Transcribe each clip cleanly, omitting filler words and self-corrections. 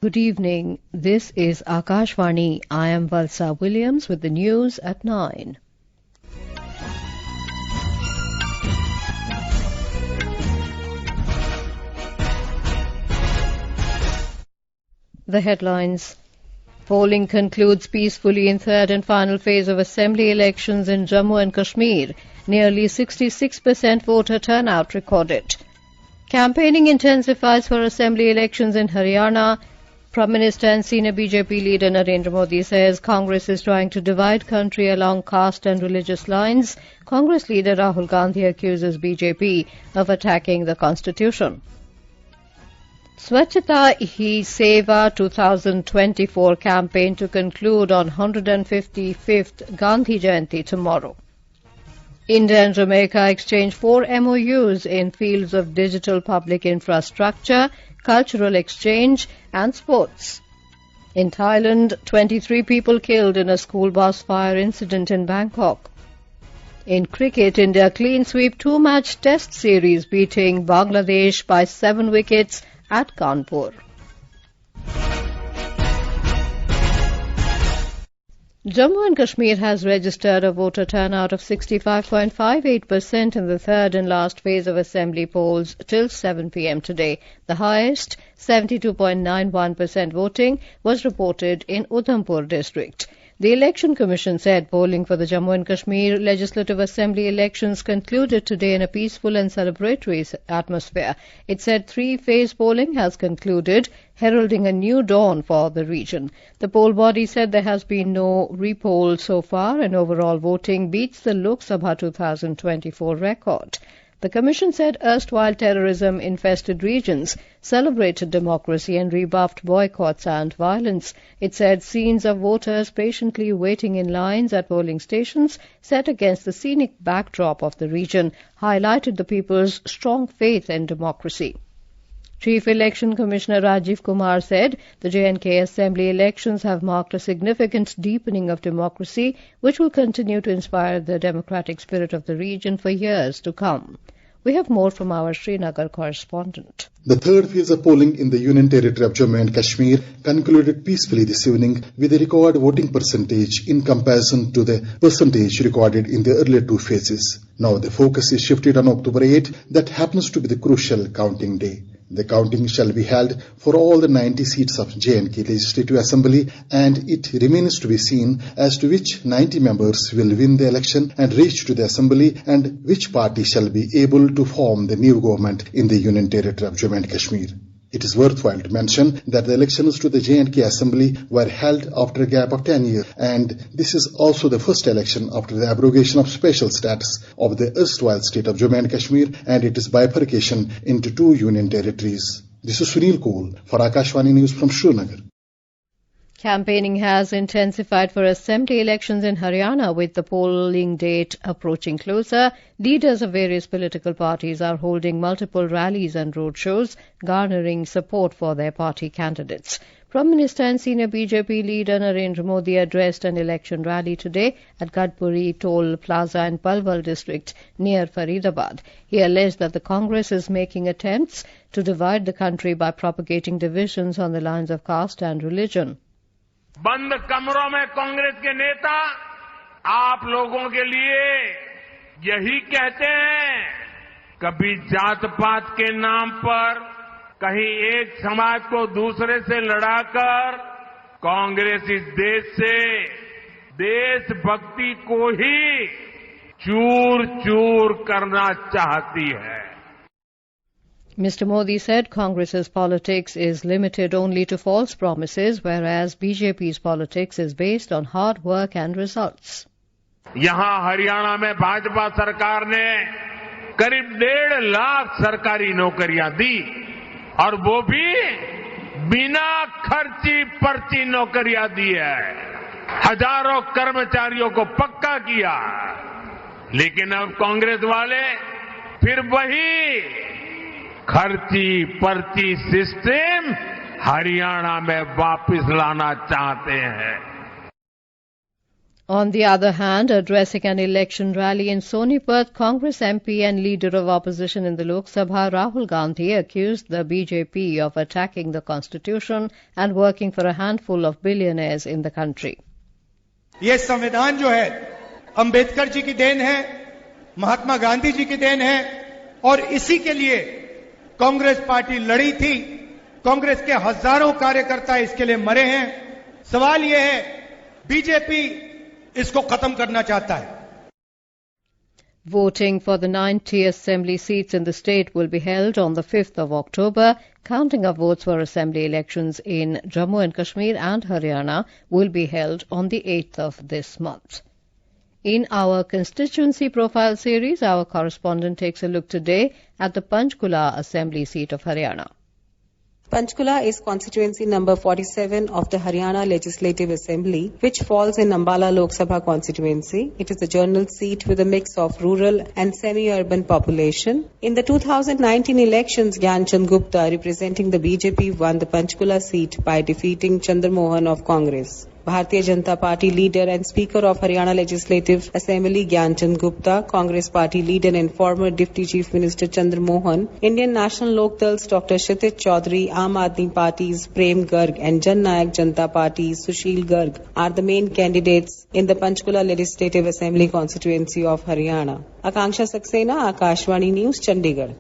Good evening. This is Akashvani. I am Valsa Williams with the news at 9. The headlines. Polling concludes peacefully in third and final phase of assembly elections in Jammu and Kashmir. Nearly 66% voter turnout recorded. Campaigning intensifies for assembly elections in Haryana. Prime Minister and senior BJP leader Narendra Modi says Congress is trying to divide country along caste and religious lines. Congress leader Rahul Gandhi accuses BJP of attacking the constitution. Swachhata Hi Seva 2024 campaign to conclude on 155th Gandhi Jayanti tomorrow. India and Jamaica exchange 4 MoUs in fields of digital public infrastructure, cultural exchange and sports. In Thailand, 23 people killed in a school bus fire incident in Bangkok. In cricket, India clean sweep 2-match test series beating Bangladesh by 7 wickets at Kanpur. Jammu and Kashmir has registered a voter turnout of 65.58% in the third and last phase of assembly polls till 7 p.m. today. The highest, 72.91% voting, was reported in Udhampur district. The Election Commission said polling for the Jammu and Kashmir Legislative Assembly elections concluded today in a peaceful and celebratory atmosphere. It said 3-phase polling has concluded, heralding a new dawn for the region. The poll body said there has been no repoll so far and overall voting beats the Lok Sabha 2024 record. The Commission said erstwhile terrorism-infested regions celebrated democracy and rebuffed boycotts and violence. It said scenes of voters patiently waiting in lines at polling stations set against the scenic backdrop of the region highlighted the people's strong faith in democracy. Chief Election Commissioner Rajiv Kumar said the J&K Assembly elections have marked a significant deepening of democracy, which will continue to inspire the democratic spirit of the region for years to come. We have more from our Srinagar correspondent. The third phase of polling in the Union Territory of Jammu and Kashmir concluded peacefully this evening with a record voting percentage in comparison to the percentage recorded in the earlier 2 phases. Now the focus is shifted on October 8, that happens to be the crucial counting day. The counting shall be held for all the 90 seats of J&K Legislative Assembly, and it remains to be seen as to which 90 members will win the election and reach to the Assembly and which party shall be able to form the new government in the Union Territory of Jammu and Kashmir. It is worthwhile to mention that the elections to the J&K Assembly were held after a gap of 10 years, and this is also the first election after the abrogation of special status of the erstwhile state of Jammu and Kashmir and its bifurcation into 2 union territories. This is Sunil Koul for Akashvani News from Srinagar. Campaigning has intensified for assembly elections in Haryana with the polling date approaching closer. Leaders of various political parties are holding multiple rallies and roadshows, garnering support for their party candidates. Prime Minister and senior BJP leader Narendra Modi addressed an election rally today at Gadpuri Toll Plaza in Palwal district near Faridabad. He alleged that the Congress is making attempts to divide the country by propagating divisions on the lines of caste and religion. बंद कमरों में कांग्रेस के नेता आप लोगों के लिए यही कहते हैं, कभी जात पात के नाम पर कहीं एक समाज को दूसरे से लड़ाकर कांग्रेस इस देश से देशभक्ति को ही चूर-चूर करना चाहती है. Mr. Modi said Congress's politics is limited only to false promises, whereas BJP's politics is based on hard work and results. यहां हरियाणा में भाजपा सरकार ने करीब 1.5 लाख सरकारी नौकरियां दी और वो भी बिना खर्ची पर्ची नौकरियां दी है. हजारों कर्मचारियों को पक्का किया, लेकिन अब कांग्रेस वाले फिर वही खर्ची पर्ची सिस्टम हरियाणा में वापस लाना चाहते हैं. On the other hand, addressing an election rally in Sonipat, Congress MP and leader of opposition in the Lok Sabha, Rahul Gandhi, accused the BJP of attacking the constitution and working for a handful of billionaires in the country. ये संविधान जो है अंबेडकर जी की then है, महात्मा गांधी जी की then है और इसी के लिए कांग्रेस पार्टी लड़ी थी। कांग्रेस के हजारों कार्यकर्ता इसके लिए मरे हैं। सवाल यह है, बीजेपी इसको खत्म करना चाहता है। Voting for the 90 assembly seats in the state will be held on the 5th of October. Counting of votes for assembly elections in Jammu and Kashmir and Haryana will be held on the 8th of this month. In our constituency profile series, our correspondent takes a look today at the Panchkula assembly seat of Haryana. Panchkula is constituency number 47 of the Haryana Legislative Assembly, which falls in Ambala Lok Sabha constituency. It is a general seat with a mix of rural and semi-urban population. In the 2019 elections, Gyanchand Gupta, representing the BJP, won the Panchkula seat by defeating Chandra Mohan of Congress. Bharatiya Janata Party leader and Speaker of Haryana Legislative Assembly Gyanchand Gupta, Congress Party leader and former Deputy Chief Minister Chandra Mohan, Indian National Lok Dal's Dr. Kshitij Chaudhary, Aam Aadmi Party's Prem Garg and Jan Nayak Janata Party's Sushil Garg are the main candidates in the Panchkula Legislative Assembly constituency of Haryana. Akanksha Saxena, Akashvani News, Chandigarh.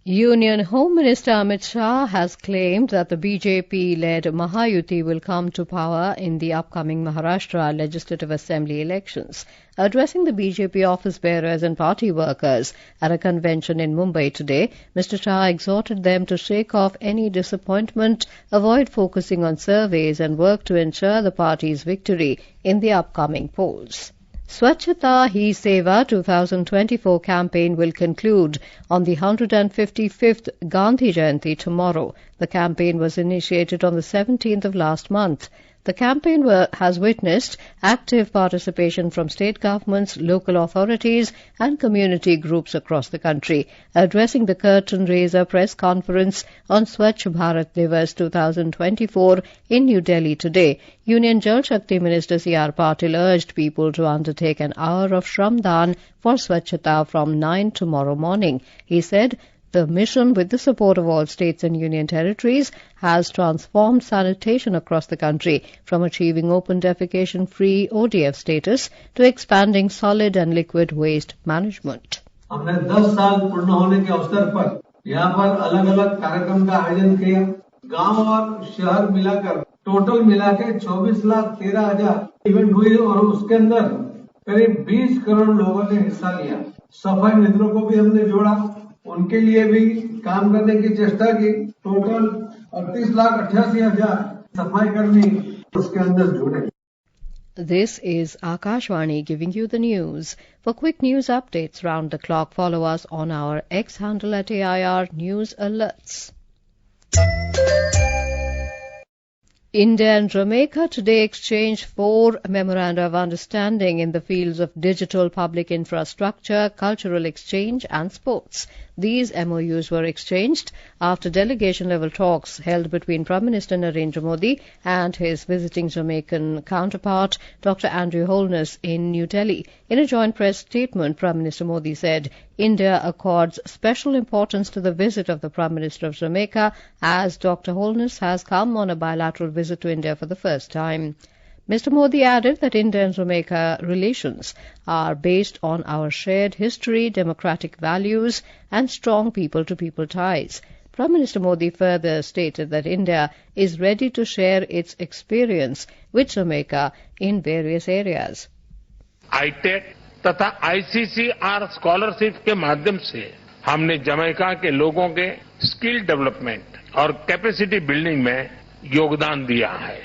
Union Home Minister Amit Shah has claimed that the BJP-led Mahayuti will come to power in the upcoming Maharashtra Legislative Assembly elections. Addressing the BJP office bearers and party workers at a convention in Mumbai today, Mr. Shah exhorted them to shake off any disappointment, avoid focusing on surveys and work to ensure the party's victory in the upcoming polls. Swachhata Hi Seva 2024 campaign will conclude on the 155th Gandhi Jayanti tomorrow. The campaign was initiated on the 17th of last month. The campaign has witnessed active participation from state governments, local authorities and community groups across the country. Addressing the curtain raiser press conference on Swachh Bharat Divas 2024 in New Delhi today, Union Jal Shakti Minister C.R. Patil urged people to undertake an hour of Shramdan for Swachhata from 9 tomorrow morning. He said, the mission, with the support of all states and union territories, has transformed sanitation across the country from achieving open defecation-free ODF status to expanding solid and liquid waste management. हमने 10 साल पूर्ण होने के अवसर पर यहाँ पर अलग-अलग कार्यक्रम का आयोजन किया। गांव और शहर मिलाकर टोटल मिलाकर 24,13,000 इवेंट हुए और उसके अंदर करीब 20 करोड़ लोगों ने हिस्सा लिया। सफाई मित्रों को भी हमने जोड़ा, उनके लिए भी काम करने की चेष्टा की। टोटल 38,88,000 सफाई कर्मी उसके अंदर जुड़े। This is Akashvani giving you the news. For quick news updates round the clock, follow us on our X handle at AIR News Alerts. India and Jamaica today exchanged 4 memoranda of understanding in the fields of digital public infrastructure, cultural exchange and sports. These MoUs were exchanged after delegation-level talks held between Prime Minister Narendra Modi and his visiting Jamaican counterpart, Dr. Andrew Holness, in New Delhi. In a joint press statement, Prime Minister Modi said, India accords special importance to the visit of the Prime Minister of Jamaica as Dr. Holness has come on a bilateral visit to India for the first time. Mr. Modi added that India and Jamaica relations are based on our shared history, democratic values and strong people-to-people ties. Prime Minister Modi further stated that India is ready to share its experience with Jamaica in various areas. ITEC तथा ICCR scholarship के माध्यम से हमने Jamaica के लोगों के skill development और capacity building में योगदान दिया है।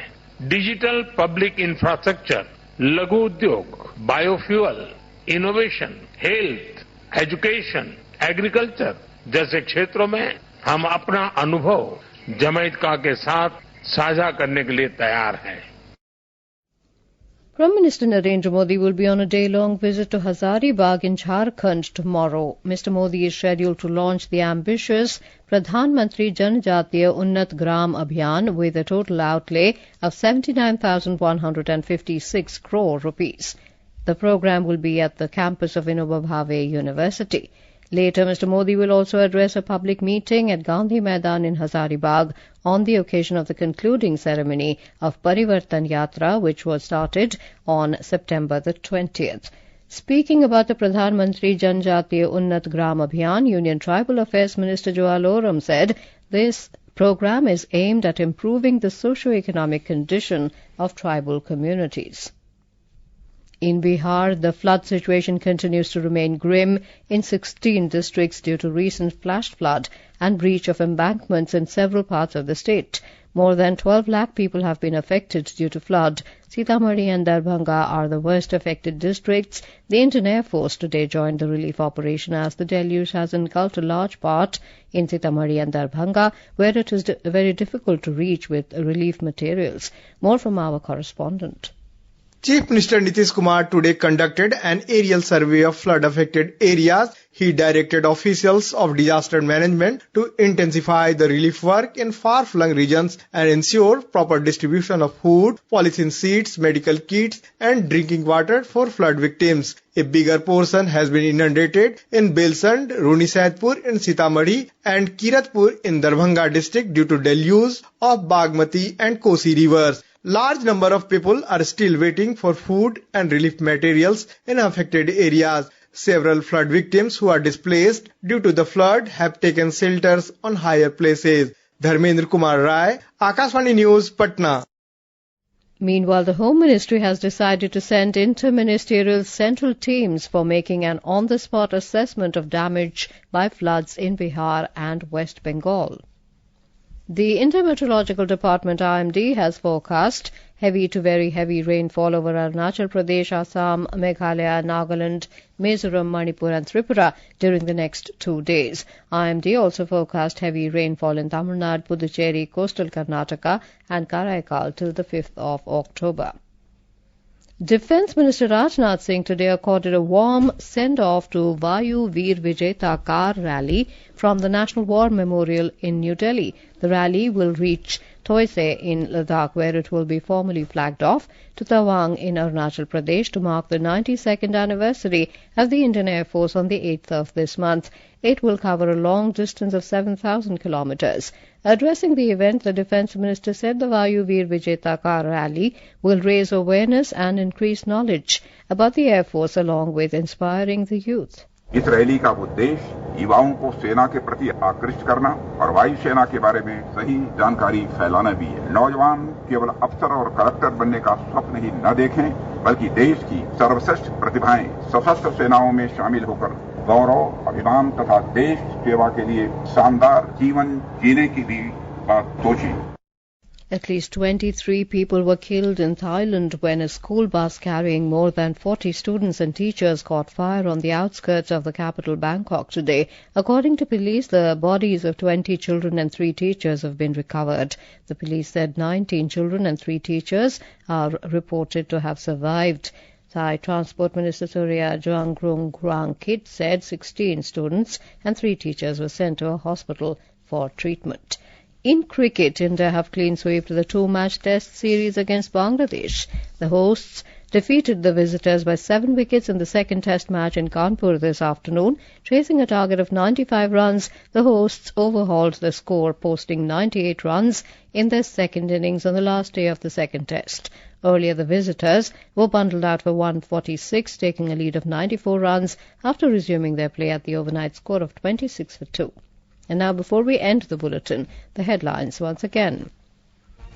डिजिटल पब्लिक इंफ्रास्ट्रक्चर, लघु उद्योग, biofuel, innovation, health, education, agriculture जैसे क्षेत्रों में हम अपना अनुभव जमैका के साथ साझा करने के लिए तैयार हैं। Prime Minister Narendra Modi will be on a day-long visit to Hazaribagh in Jharkhand tomorrow. Mr. Modi is scheduled to launch the ambitious Pradhan Mantri Janjatiya Unnat Gram Abhiyan with a total outlay of 79,156 crore rupees. The program will be at the campus of Vinoba Bhave University. Later, Mr. Modi will also address a public meeting at Gandhi Maidan in Hazaribagh on the occasion of the concluding ceremony of Parivartan Yatra, which was started on September the 20th. Speaking about the Pradhan Mantri Janjatiya Unnat Gram Abhiyan, Union Tribal Affairs Minister Joel Oram said this program is aimed at improving the socio-economic condition of tribal communities. In Bihar, the flood situation continues to remain grim in 16 districts due to recent flash flood and breach of embankments in several parts of the state. More than 12 lakh people have been affected due to flood. Sitamarhi and Darbhanga are the worst affected districts. The Indian Air Force today joined the relief operation as the deluge has engulfed a large part in Sitamarhi and Darbhanga, where it is very difficult to reach with relief materials. More from our correspondent. Chief Minister Nitish Kumar today conducted an aerial survey of flood-affected areas. He directed officials of disaster management to intensify the relief work in far-flung regions and ensure proper distribution of food, polythene sheets, medical kits and drinking water for flood victims. A bigger portion has been inundated in Belsand, Runisaidpur in Sitamarhi and Kiratpur in Darbhanga district due to deluge of Bagmati and Kosi rivers. Large number of people are still waiting for food and relief materials in affected areas. Several flood victims who are displaced due to the flood have taken shelters on higher places. Dharmendra Kumar Rai, Akashvani News, Patna. Meanwhile, the Home Ministry has decided to send interministerial central teams for making an on-the-spot assessment of damage by floods in Bihar and West Bengal. The Intermeteorological Department IMD has forecast heavy to very heavy rainfall over Arunachal Pradesh, Assam, Meghalaya, Nagaland, Mizoram, Manipur and Tripura during the next 2 days. IMD also forecast heavy rainfall in Tamil Nadu, Puducherry, coastal Karnataka and Karaikal till the 5th of October. Defence Minister Rajnath Singh today accorded a warm send-off to Vayu Veer Vijeta car rally from the National War Memorial in New Delhi. The rally will reach Thoise in Ladakh, where it will be formally flagged off to Tawang in Arunachal Pradesh to mark the 92nd anniversary of the Indian Air Force on the 8th of this month. It will cover a long distance of 7,000 kilometers. Addressing the event, the Defence Minister said the Vayu Veer Vijeta car rally will raise awareness and increase knowledge about the Air Force along with inspiring the youth. इस rally का उद्देश्य युवाओं को सेना के प्रति आकृष्ट करना और वायुसेना के बारे में सही जानकारी फैलाना भी है। नौजवान केवल अफसर और कलेक्टर बनने का स्वप्न ही न देखें, बल्कि देश की सर्वश्रेष्ठ प्रतिभाएं सशस्त्र सेनाओं में शामिल होकर गौरव, अभिमान तथा देश सेवा के लिए शानदार जीवन जीने की भी बात सोचें। At least 23 people were killed in Thailand when a school bus carrying more than 40 students and teachers caught fire on the outskirts of the capital Bangkok today. According to police, the bodies of 20 children and 3 teachers have been recovered. The police said 19 children and 3 teachers are reported to have survived. Thai Transport Minister Surya Joangrung Grangkit said 16 students and 3 teachers were sent to a hospital for treatment. In cricket, India have clean swept the 2-match test series against Bangladesh. The hosts defeated the visitors by 7 wickets in the second test match in Kanpur this afternoon. Chasing a target of 95 runs, the hosts overhauled the score, posting 98 runs in their second innings on the last day of the second test. Earlier, the visitors were bundled out for 146, taking a lead of 94 runs after resuming their play at the overnight score of 26 for 2. And now, before we end the bulletin, the headlines once again.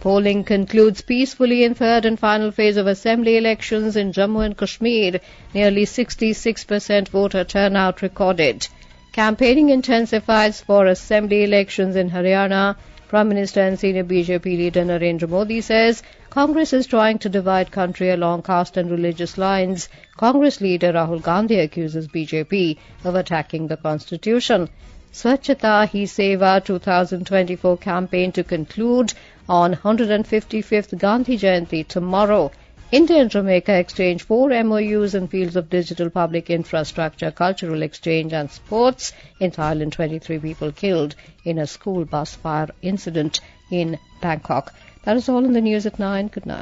Polling concludes peacefully in third and final phase of assembly elections in Jammu and Kashmir. Nearly 66% voter turnout recorded. Campaigning intensifies for assembly elections in Haryana. Prime Minister and senior BJP leader Narendra Modi says Congress is trying to divide country along caste and religious lines. Congress leader Rahul Gandhi accuses BJP of attacking the constitution. Swachhata Hi Seva 2024 campaign to conclude on 155th Gandhi Jayanti tomorrow. India and Jamaica exchange 4 MoUs in fields of digital public infrastructure, cultural exchange and sports. In Thailand, 23 people killed in a school bus fire incident in Bangkok. That is all in the news at 9. Good night.